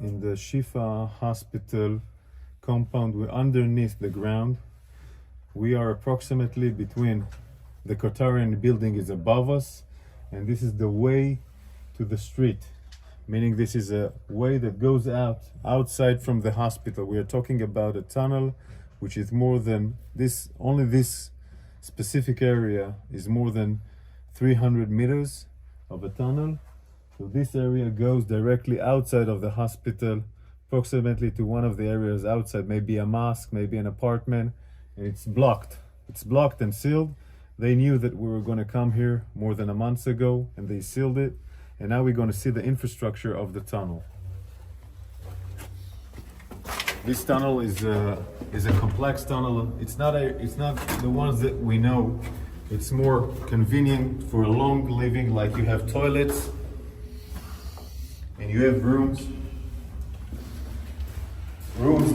in the Shifa Hospital compound. We're underneath the ground. We are approximately between the Qatarian building is above us, and this is the way to the street, meaning this is a way that goes outside from the hospital. We are talking about a tunnel which is more than this, only this specific area is more than 300 meters of a tunnel. So this area goes directly outside of the hospital, approximately to one of the areas outside, maybe a mosque, maybe an apartment, and it's blocked. It's blocked and sealed. They knew that we were going to come here more than a month ago, and they sealed it. And now we're going to see the infrastructure of the tunnel. This tunnel is a complex tunnel. It's not the ones that we know. It's more convenient for long living, like you have toilets and you have rooms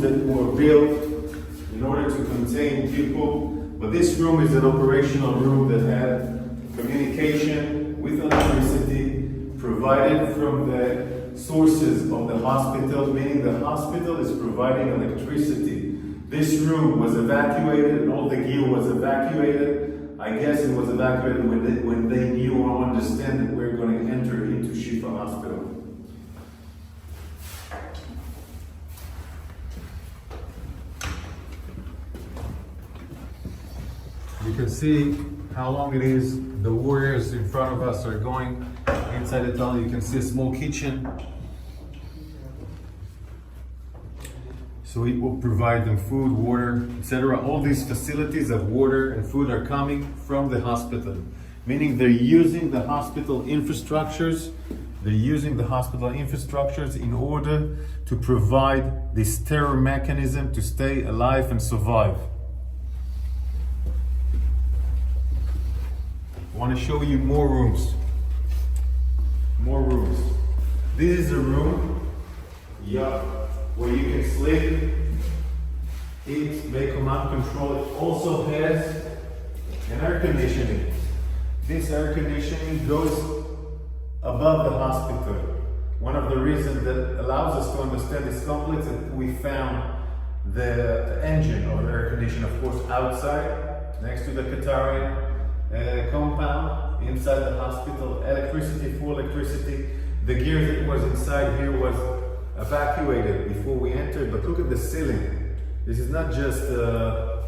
that were built in order to contain people. But this room is an operational room that had communication with electricity provided from the sources of the hospital, meaning the hospital is providing electricity. This room was evacuated and all the gear was evacuated. I guess it was evacuated when they knew or understand that we're going to enter into Shifa Hospital. You can see how long it is. The warriors in front of us are going inside the tunnel. You can see a small kitchen. So it will provide them food, water, etc. All these facilities of water and food are coming from the hospital, meaning they're using the hospital infrastructures. They're using the hospital infrastructures in order to provide this terror mechanism to stay alive and survive. I want to show you more rooms. More rooms. This is a room, where you can sleep, eat, make command control. It also has an air conditioning. This air conditioning goes above the hospital. One of the reasons that allows us to understand this complex is that we found the engine of the air conditioner, of course, outside, next to the Qatarian compound, inside the hospital. Electricity, full electricity. The gear that was inside here was evacuated before we entered, but look at the ceiling. This is not just a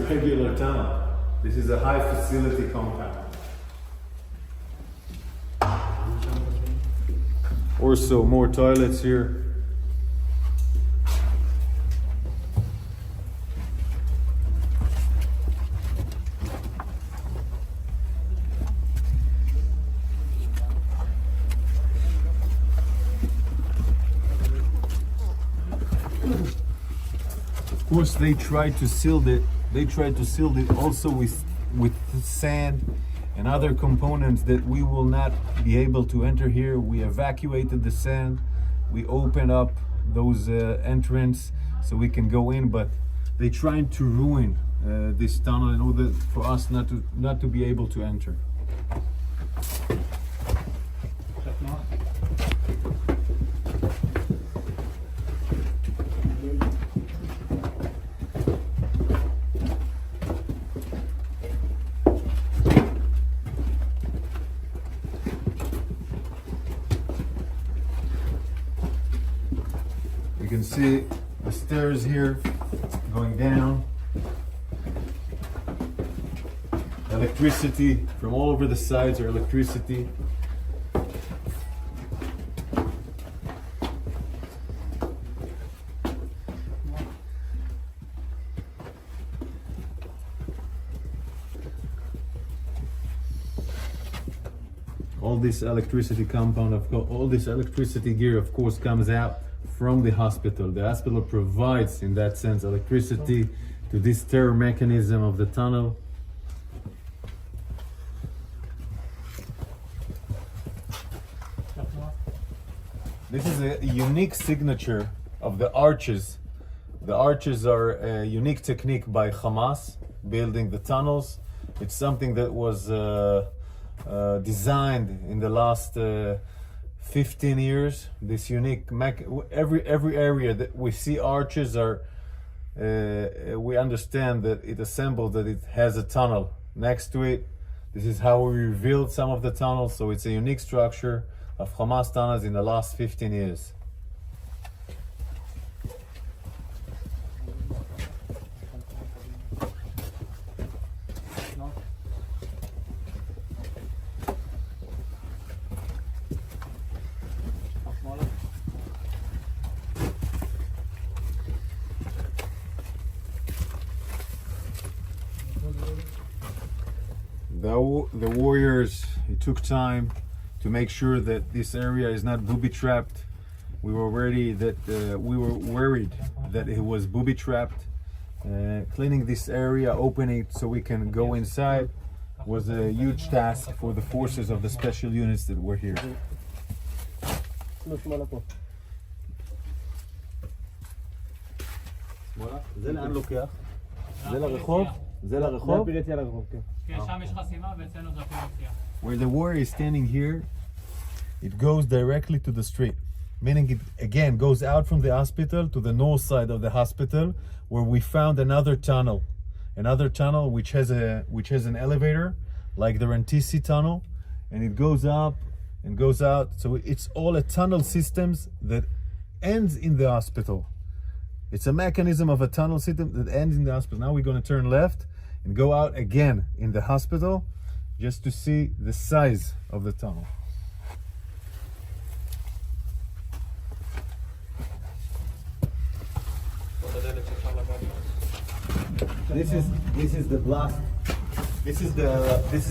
regular tunnel. This is a high facility compound. Also more toilets here. Of course, they tried to seal it. They tried to seal it also with sand and other components that we will not be able to enter here. We evacuated the sand. We opened up those entrance so we can go in. But they tried to ruin this tunnel in order for us not to be able to enter. You can see the stairs here going down. Electricity from all over the sides are electricity. All this electricity compound, all this electricity gear, of course, comes out from the hospital. The hospital provides, in that sense, electricity to this terror mechanism of the tunnel. This is a unique signature of the arches. The arches are a unique technique by Hamas, building the tunnels. It's something that was designed in the last 15 years. This unique every area that we see arches are we understand that it assembled, that it has a tunnel next to it. This is how we revealed some of the tunnels, so it's a unique structure of Hamas tunnels in the last 15 years. The warriors, it took time to make sure that this area is not booby trapped. We were worried that it was booby trapped. Cleaning this area, opening it so we can go inside, was a huge task for the forces of the special units that were here. זה לאן לוקח? זה לרחוב? זה לרחוב? פירטיה לרחוב, כן. כן, שם יש חסימה ואצלנו זה הפילוסיה. Where the warrior is standing here, it goes directly to the street. Meaning it again goes out from the hospital to the north side of the hospital, where we found another tunnel which has an elevator like the Rantisi tunnel, and it goes up and goes out. So it's all a tunnel systems that ends in the hospital. It's a mechanism of a tunnel system that ends in the hospital. Now we're going to turn left and go out again in the hospital just to see the size of the tunnel. This is the blast. This is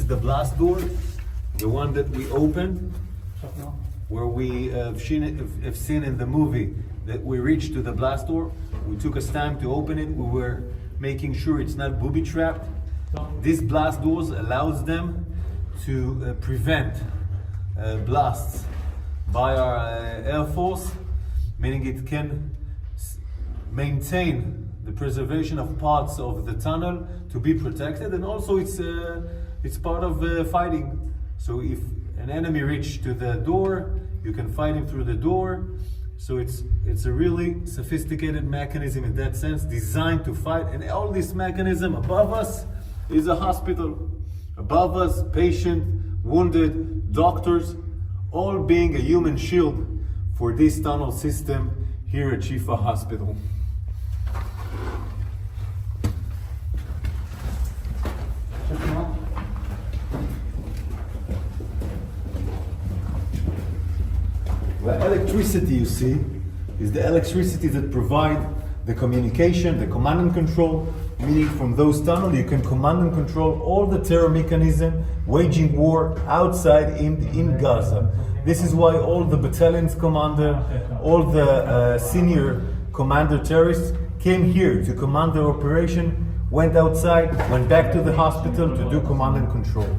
the blast door, the one that we opened, where we have seen in the movie that we reached to the blast door. We took us time to open it. We were making sure it's not booby trapped. These blast doors allows them to prevent blasts by our Air Force, meaning it can maintain the preservation of parts of the tunnel to be protected, and also it's part of fighting. So if an enemy reaches to the door, you can fight him through the door. So it's a really sophisticated mechanism in that sense, designed to fight. And all this mechanism above us is a hospital. Above us, patient, wounded, doctors, all being a human shield for this tunnel system here at Shifa Hospital. The electricity you see is the electricity that provide the communication, the command and control, meaning from those tunnels you can command and control all the terror mechanism waging war outside in Gaza. This is why all the battalion's commander, all the senior commander terrorists came here to command their operation, went outside, went back to the hospital to do command and control.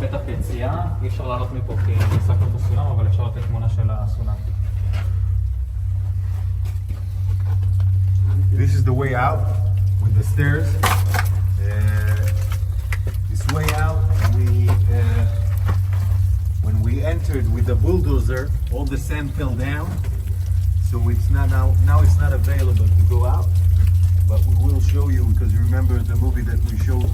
פתח יציאה, אי אפשר לעלות מפה כי נסקנו את הסולם, אבל אפשר לתת תמונה של הסולם. This is the way out with the stairs. This way out, when we entered with the bulldozer, all the sand fell down. So it's not now it's not available to go out. But we will show you, because you remember the movie that we showed